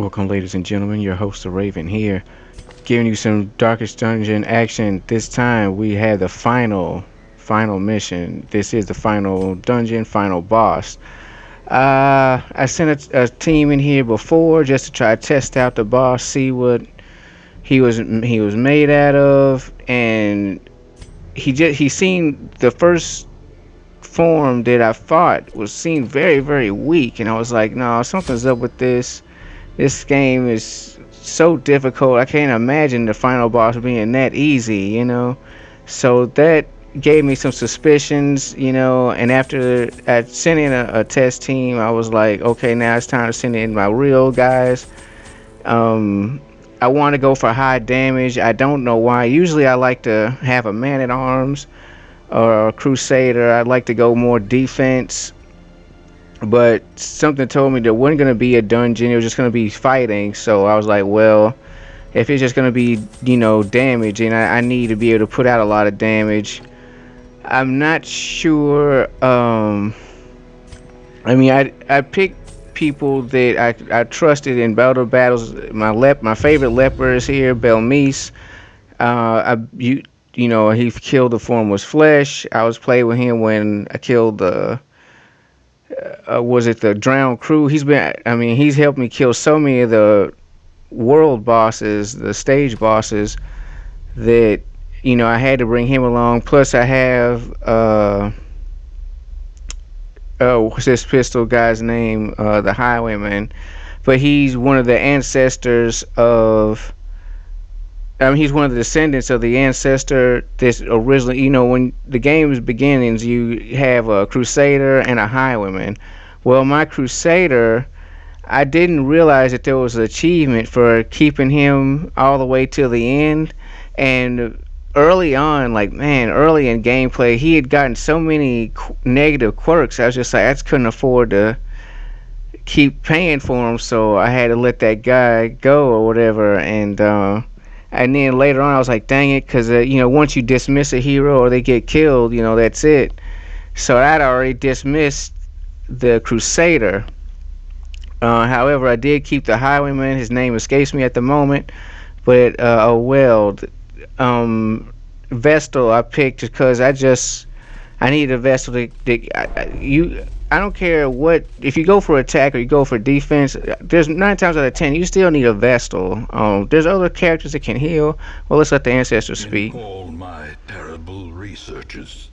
Welcome, ladies and gentlemen. Your host, the Raven, here, giving you some Darkest Dungeon action. This time, we have the final mission. This is the final dungeon, final boss. I sent a team in here before just to try to test out the boss, see what he was made out of, and he seen the first form that I fought was seen very weak, and I was like, no, something's up with this. This game is so difficult. I can't imagine the final boss being that easy. So that gave me some suspicions. And after I sent in a test team, I was like, okay, now it's time to send in my real guys. I want to go for high damage. I don't know why. Usually I like to have a man at arms or a crusader. I'd like to go more defense. But something told me there wasn't going to be a dungeon. It was just going to be fighting. So I was like, well, if it's just going to be, damage, and I need to be able to put out a lot of damage. I'm not sure. I picked people that I trusted in battle battles. My favorite leper is here, Belmise. He killed the formless flesh. I was playing with him when I killed the. Was it the drowned crew? He's helped me kill so many of the world bosses, the stage bosses, that I had to bring him along. Plus I have what's this pistol guy's name? The Highwayman. But he's one of the ancestors of he's one of the descendants of the Ancestor. This originally, when the game's beginnings, you have a Crusader and a Highwayman. Well, my Crusader, I didn't realize that there was an achievement for keeping him all the way till the end. And early on, early in gameplay, he had gotten so many negative quirks. I was just like, I just couldn't afford to keep paying for him, so I had to let that guy go or whatever. And then later on, I was like, dang it, because, once you dismiss a hero or they get killed, that's it. So I'd already dismissed the Crusader. However, I did keep the Highwayman. His name escapes me at the moment. But, Vestal I picked because I need a Vestal I don't care what, if you go for attack or you go for defense, there's 9 times out of 10 you still need a Vestal. There's other characters that can heal. Well, let's let the Ancestor speak. In all my terrible researches,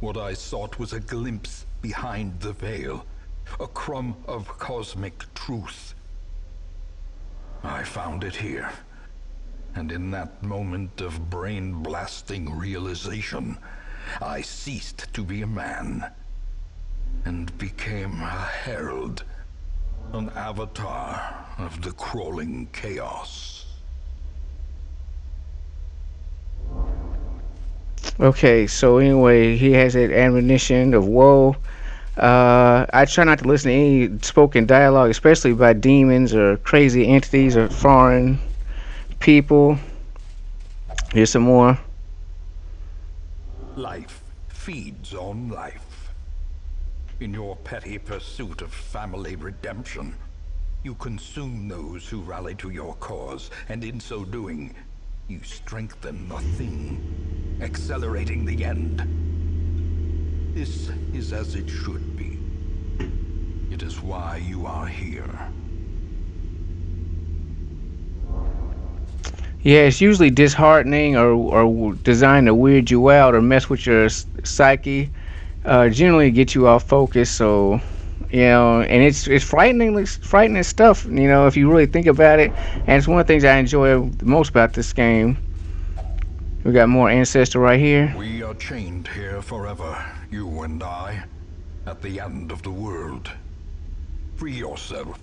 what I sought was a glimpse behind the veil, a crumb of cosmic truth. I found it here, and in that moment of brain-blasting realization, I ceased to be a man and became a herald, an avatar of the crawling chaos. Okay, so anyway, he has that admonition of woe. I try not to listen to any spoken dialogue, especially by demons or crazy entities or foreign people. Here's some more. Life feeds on life. In your petty pursuit of family redemption, you consume those who rally to your cause, and in so doing, you strengthen the thing, accelerating the end. This is as it should be. It is why you are here. Yeah, it's usually disheartening or designed to weird you out or mess with your psyche. Generally get you off focus, so and it's frightening stuff, if you really think about it. And it's one of the things I enjoy the most about this game. We got more Ancestor right here. We are chained here forever, you and I, at the end of the world. Free yourself,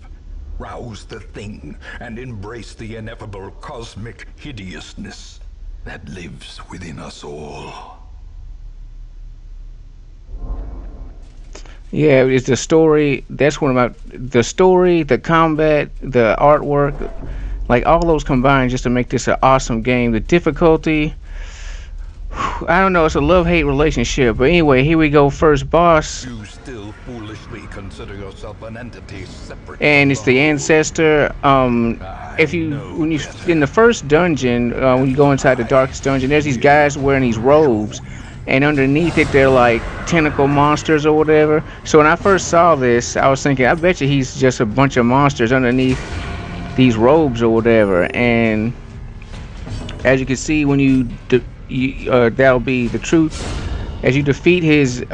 rouse the thing, and embrace the ineffable cosmic hideousness that lives within us all. Yeah, it's the story. That's one about the story, the combat, the artwork, all those combined just to make this an awesome game. The difficulty, I don't know, it's a love-hate relationship. But anyway, here we go, first boss. You still foolishly consider yourself an entity separate And from it's the the whole. Ancestor. If I you know when you better. in the first dungeon, when you go inside the I darkest dungeon, there's these will guys wearing these show robes, you. and underneath it they're like tentacle monsters or whatever. So when I first saw this, I was thinking, I bet you he's just a bunch of monsters underneath these robes or whatever. And as you can see, when that'll be the truth. As you defeat his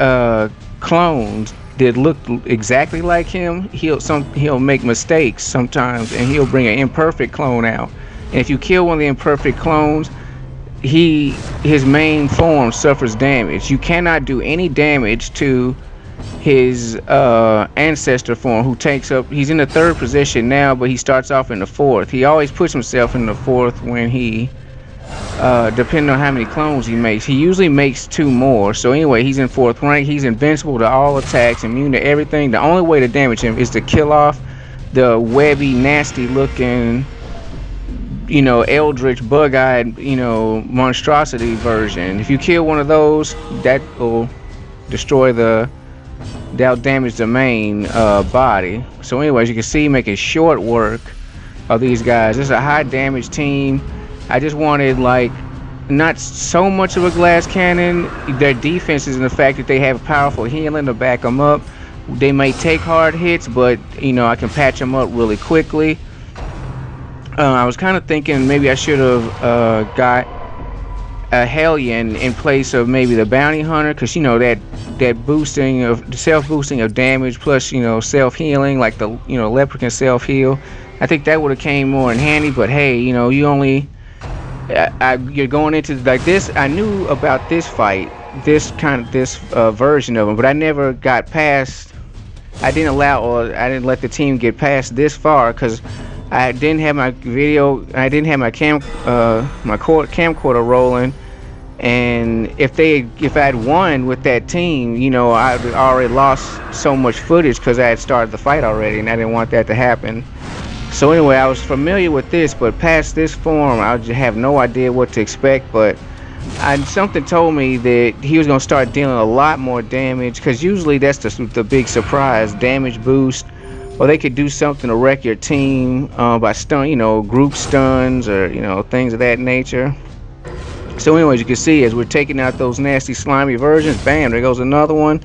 clones that look exactly like him, he'll make mistakes sometimes, and he'll bring an imperfect clone out. And if you kill one of the imperfect clones, his main form suffers damage. You cannot do any damage to his ancestor form, who takes up. He's in the third position now, but he starts off in the fourth. He always puts himself in the fourth when he depending on how many clones he makes. He usually makes two more. So anyway, he's in fourth rank. He's invincible to all attacks, immune to everything. The only way to damage him is to kill off the webby, nasty looking, eldritch, bug-eyed, monstrosity version. If you kill one of those, that will destroy that'll damage the main body. So anyways, you can see, making short work of these guys. This is a high damage team. I just wanted, like, not so much of a glass cannon. Their defense is in the fact that they have powerful healing to back them up. They may take hard hits, but I can patch them up really quickly. I was kind of thinking maybe I should have got a Hellion in place of maybe the Bounty Hunter, because that boosting of self-boosting of damage plus self healing, like the leper can self heal. I think that would have came more in handy. But hey, you only you're going into like this. I knew about this fight, this version of him, but I never got past. I didn't let the team get past this far because I didn't have my video. I didn't have my camcorder rolling. And if I had won with that team, I would already lost so much footage because I had started the fight already, and I didn't want that to happen. So anyway, I was familiar with this, but past this form, I just have no idea what to expect. But something told me that he was going to start dealing a lot more damage, because usually that's the big surprise, damage boost. Or they could do something to wreck your team by group stuns or things of that nature. So anyways, you can see as we're taking out those nasty slimy versions, bam, there goes another one.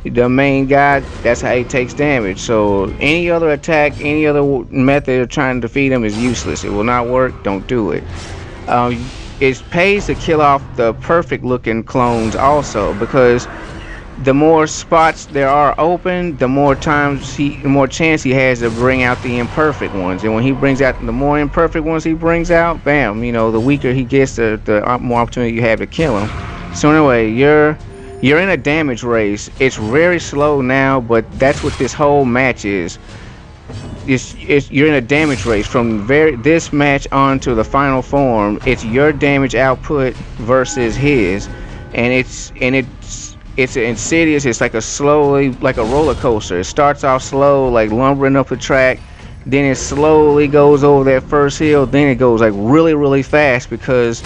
The main guy, that's how he takes damage. So any other attack, any other method of trying to defeat him is useless. It will not work. Don't do it. It pays to kill off the perfect looking clones also, because the more spots there are open, the more chance he has to bring out the imperfect ones. And when he brings out the more imperfect ones he brings out, bam, the weaker he gets, the more opportunity you have to kill him. So anyway, you're in a damage race. It's very slow now, but that's what this whole match is. You're in a damage race from this match on to the final form. It's your damage output versus his, and it's insidious. It's like a roller coaster. It starts off slow, like lumbering up the track, then it slowly goes over that first hill, then it goes like really, really fast, because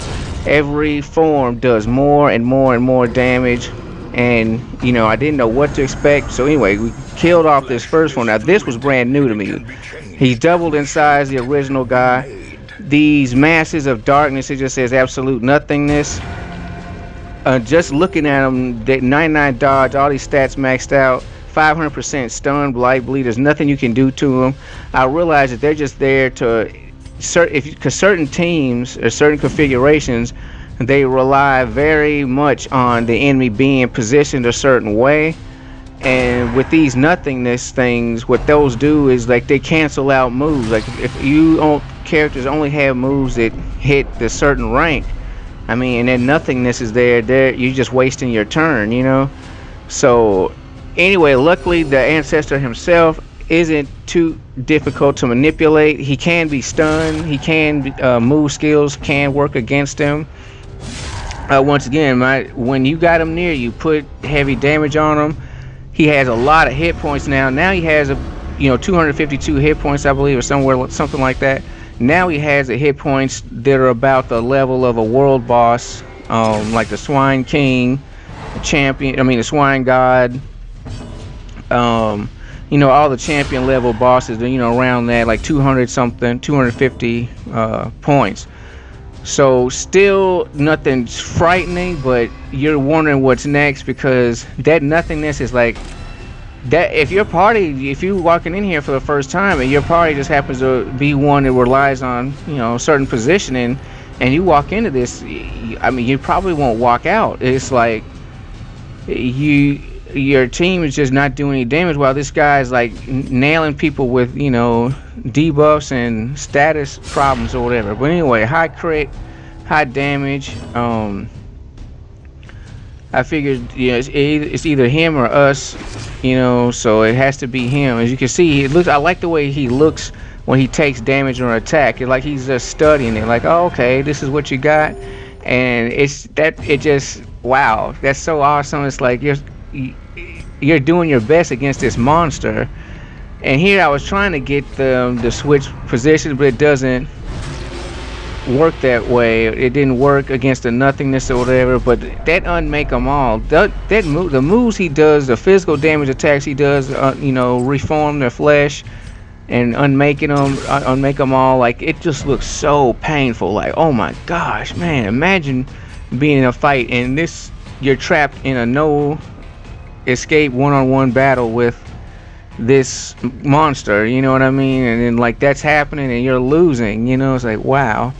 every form does more and more and more damage. And I didn't know what to expect. So anyway, we killed off this first one. Now this was brand new to me. He's doubled in size, the original guy. These masses of darkness, it just says absolute nothingness. Just looking at him, 99 dodge, all these stats maxed out, 500% stun, blight, bleed. There's nothing you can do to them. I realize that they're just there to, because certain teams or certain configurations, they rely very much on the enemy being positioned a certain way. And with these nothingness things, what those do is like they cancel out moves. Like if characters only have moves that hit the certain rank, and then nothingness is there, you're just wasting your turn. So anyway, luckily the Ancestor himself isn't too difficult to manipulate. He can be stunned. He can move skills can work against him. Once again, when you got him near you, put heavy damage on him. He has a lot of hit points now. Now he has 252 hit points, I believe, or something like that. Now he has the hit points that are about the level of a world boss like the Swine King, the champion. I mean, the Swine God. Um, all the champion level bosses. Around that like 200 something, 250 points. So still nothing frightening, but you're wondering what's next because that nothingness is like that. If you walking in here for the first time and your party just happens to be one that relies on certain positioning, and you walk into this, I mean you probably won't walk out. It's like your team is just not doing any damage while this guy's like nailing people with debuffs and status problems or whatever. But anyway, high crit, high damage. I figured it's either him or us, so it has to be him. As you can see, I like the way he looks when he takes damage or attack. It's like he's just studying it, like, oh, okay, this is what you got. And it just, wow, that's so awesome. It's like you're doing your best against this monster. And here I was trying to get them to switch positions, but it doesn't work that way. It didn't work against the nothingness or whatever. But that unmake them all. The moves he does, the physical damage attacks he does, reform their flesh and unmake them all. Like, it just looks so painful. Like, oh my gosh, man! Imagine being in a fight and you're trapped in a no escape one-on-one battle with this monster, you know what I mean? And then like that's happening and you're losing, it's like, wow.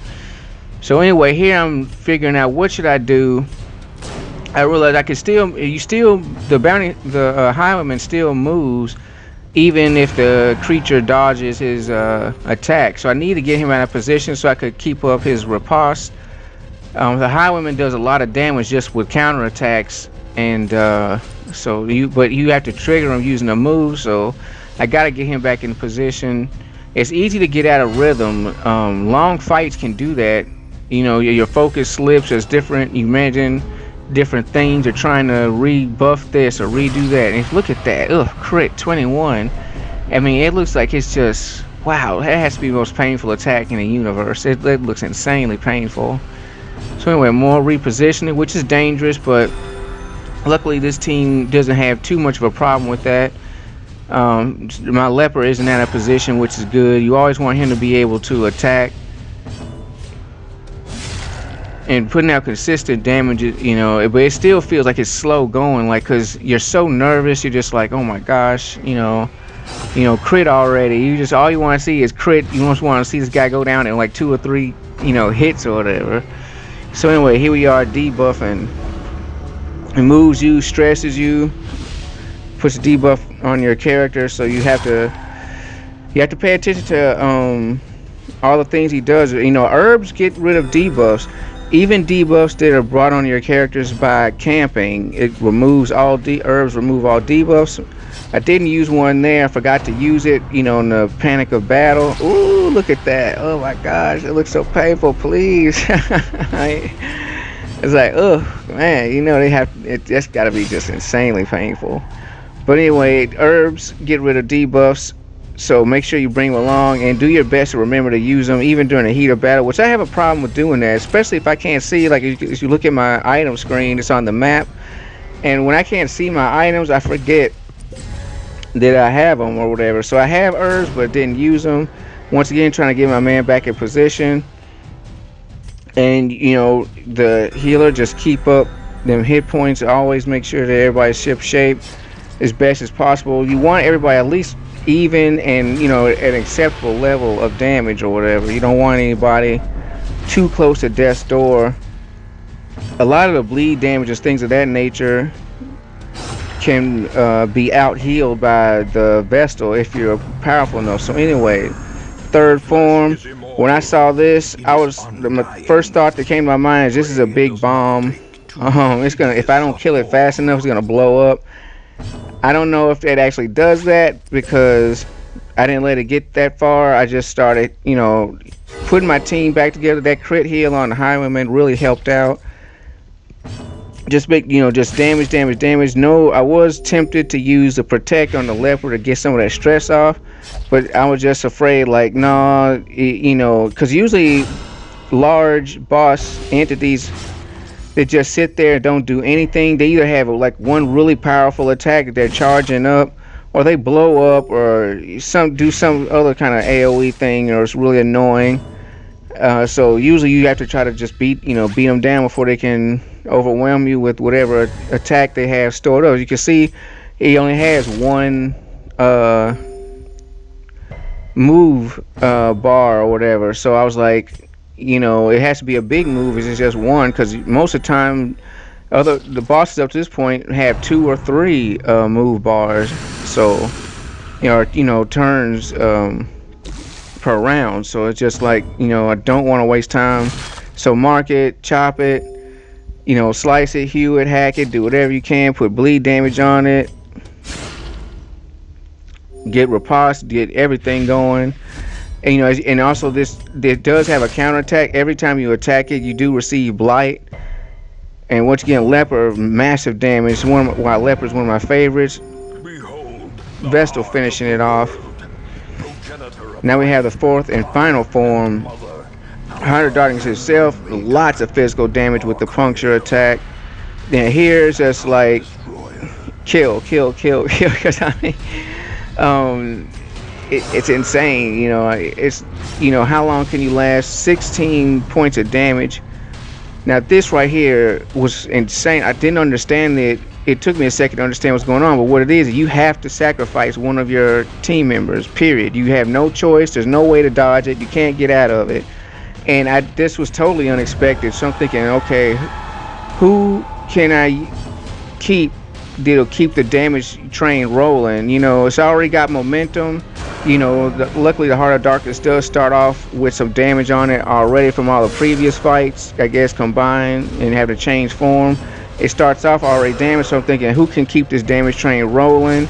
So anyway, here I'm figuring out what should I do. I realized I could the highwayman still moves even if the creature dodges his attack. So I need to get him out of position so I could keep up his riposte. The highwayman does a lot of damage just with counterattacks, and but you have to trigger him using a move. So I gotta get him back in position. It's easy to get out of rhythm. Long fights can do that. Your focus slips. It's different. You imagine different things. You're trying to rebuff this or redo that. And look at that. Ugh, crit 21. I mean, it looks like it's just, wow. That has to be the most painful attack in the universe. It looks insanely painful. So anyway, more repositioning, which is dangerous, but luckily this team doesn't have too much of a problem with that. My leper isn't out of position, which is good. You always want him to be able to attack and putting out consistent damage, but it still feels like it's slow going, like, because you're so nervous. You're just like, oh my gosh, crit already. All you want to see is crit. You just want to see this guy go down in like 2 or 3 hits or whatever. So anyway, here we are debuffing. It moves you, stresses you, puts a debuff on your character. So you have to pay attention to all the things he does. Herbs get rid of debuffs. Even debuffs that are brought on your characters by camping, it removes all herbs. Remove all debuffs. I didn't use one there. I forgot to use it. In the panic of battle. Ooh, look at that! Oh my gosh, it looks so painful. Please, it's like, oh man, that's got to be just insanely painful. But anyway, herbs get rid of debuffs. So make sure you bring them along and do your best to remember to use them even during the heat of battle, which I have a problem with doing that, especially if I can't see. Like, if you look at my item screen, it's on the map, and when I can't see my items, I forget that I have them or whatever. So I have herbs but didn't use them. Once again, trying to get my man back in position, and the healer just keep up them hit points. Always make sure that everybody's ship shape as best as possible. You want everybody at least even and at an acceptable level of damage or whatever. You don't want anybody too close to death's door. A lot of the bleed damages, things of that nature, can be out healed by the Vestal if you're powerful enough. So anyway, third form. When I saw this, the first thought that came to my mind is this is a big bomb. It's gonna, if I don't kill it fast enough, it's gonna blow up. I don't know if it actually does that because I didn't let it get that far. I just started, putting my team back together. That crit heal on the highwayman really helped out. Just just damage. No, I was tempted to use the protect on the leper to get some of that stress off, but I was just afraid, like, no, because usually large boss entities They just sit there and don't do anything. They either have like one really powerful attack that they're charging up, or they blow up, or some other kind of AOE thing, or it's really annoying. So usually you have to try to just beat them down before they can overwhelm you with whatever attack they have stored up. As you can see, he only has one uh, move bar or whatever. So I was like, it has to be a big move. It's just one because most of the time, the bosses up to this point have two or three move bars. So turns per round. So it's just like I don't want to waste time. So mark it, chop it, slice it, hew it, hack it, do whatever you can. Put bleed damage on it. Get riposte, get everything going. And and also this it does have a counterattack. Every time you attack it, you do receive blight. And once again, leper, massive damage. Why leper is one of my favorites. Behold, Vestal finishing it off. Now we have the fourth and final form. Hunter Darkness itself, lots of physical damage with the puncture attack. Then here's just like kill, kill, kill, kill. Because I mean, it's insane. It's how long can you last? 16 points of damage. Now this right here was insane. I didn't understand it. It took me a second to understand what's going on, but what it is, you have to sacrifice one of your team members, period. You have no choice. There's no way to dodge it. You can't get out of it. And this was totally unexpected. So I'm thinking, okay, who can I keep that'll keep the damage train rolling? It's already got momentum. Luckily the Heart of Darkness does start off with some damage on it already from all the previous fights, I guess, combined and have to change form. It starts off already damaged, so I'm thinking, who can keep this damage train rolling?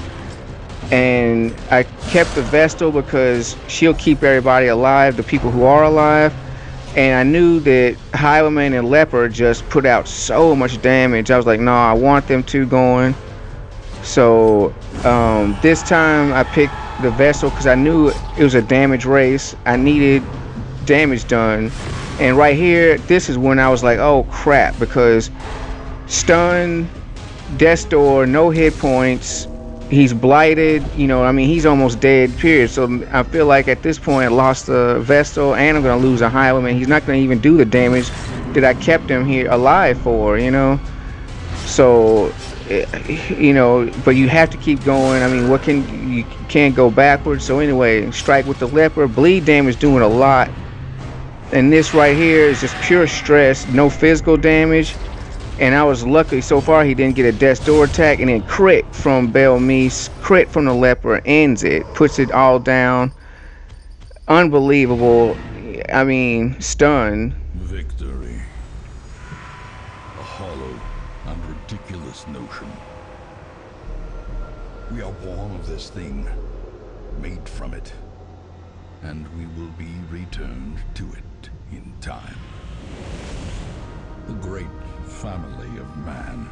And I kept the Vestal because she'll keep everybody alive, the people who are alive. And I knew that Highwayman and Leper just put out so much damage. I was like, no, I want them two going. So this time I picked the Vestal because I knew it was a damage race. I needed damage done. And right here, this is when I was like, oh crap, because stun, death door, no hit points, he's blighted, he's almost dead, period. So I feel like at this point I lost the Vestal and I'm going to lose a Highwayman. He's not going to even do the damage that I kept him here alive for, So, but you have to keep going. You can't go backwards. So anyway, strike with the leper, bleed damage doing a lot. And this right here is just pure stress, no physical damage. And I was lucky so far he didn't get a death door attack, and then crit from Belmise, crit from the leper, ends it, puts it all down. Unbelievable. Stun. Victory. A hollow and ridiculous notion. We are born of this thing, made from it, and we will be returned to it in time. The great family of man.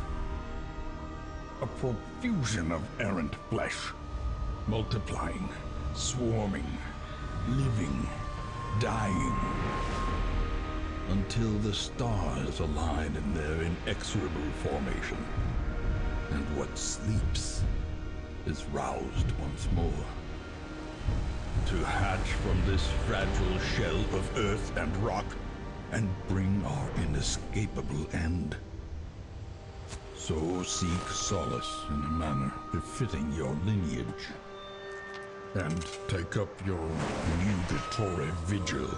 A profusion of errant flesh, multiplying, swarming, living, dying, until the stars align in their inexorable formation, and what sleeps is roused once more. To hatch from this fragile shell of earth and rock, and bring our inescapable end. So seek solace in a manner befitting your lineage, and take up your nugatory vigil,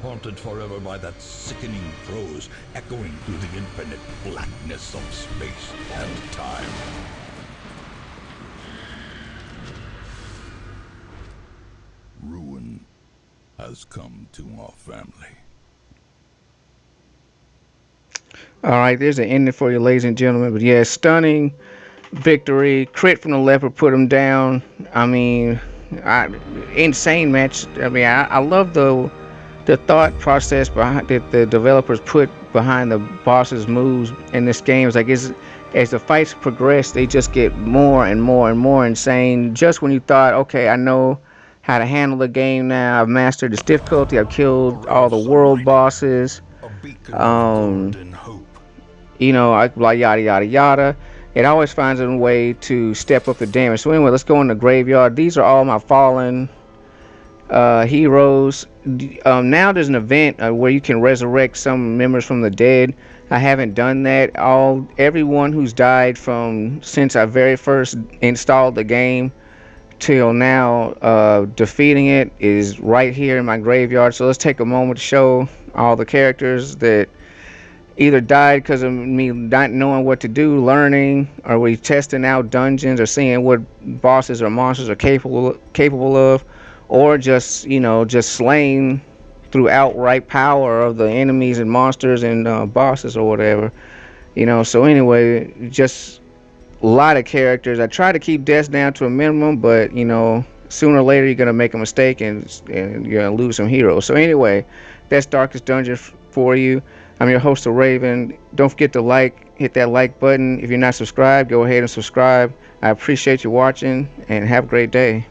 haunted forever by that sickening prose echoing through the infinite blackness of space and time. Ruin has come to our family. All right, there's an ending for you, ladies and gentlemen. But yeah, stunning victory. Crit from the leopard put him down. Insane match. I love the thought process behind that the developers put behind the boss's moves in this game. It's like as the fights progress, they just get more and more and more insane. Just when you thought, okay, I know how to handle the game now. I've mastered its difficulty. I've killed all the world bosses. A beacon of golden hope Like yada yada yada. It always finds a way to step up the damage. So anyway, let's go in the graveyard. These are all my fallen heroes. Now there's an event where you can resurrect some members from the dead. I haven't done that. Everyone who's died from since I very first installed the game till now, defeating it is right here in my graveyard. So let's take a moment to show all the characters that either died because of me not knowing what to do, learning, or we testing out dungeons or seeing what bosses or monsters are capable of, or just slain through outright power of the enemies and monsters and bosses or whatever. So anyway, just a lot of characters. I try to keep deaths down to a minimum, but sooner or later you're gonna make a mistake and you're gonna lose some heroes. So anyway, that's Darkest Dungeon for you. I'm your host, Raven. Don't forget to hit that like button. If you're not subscribed, go ahead and subscribe. I appreciate you watching and have a great day.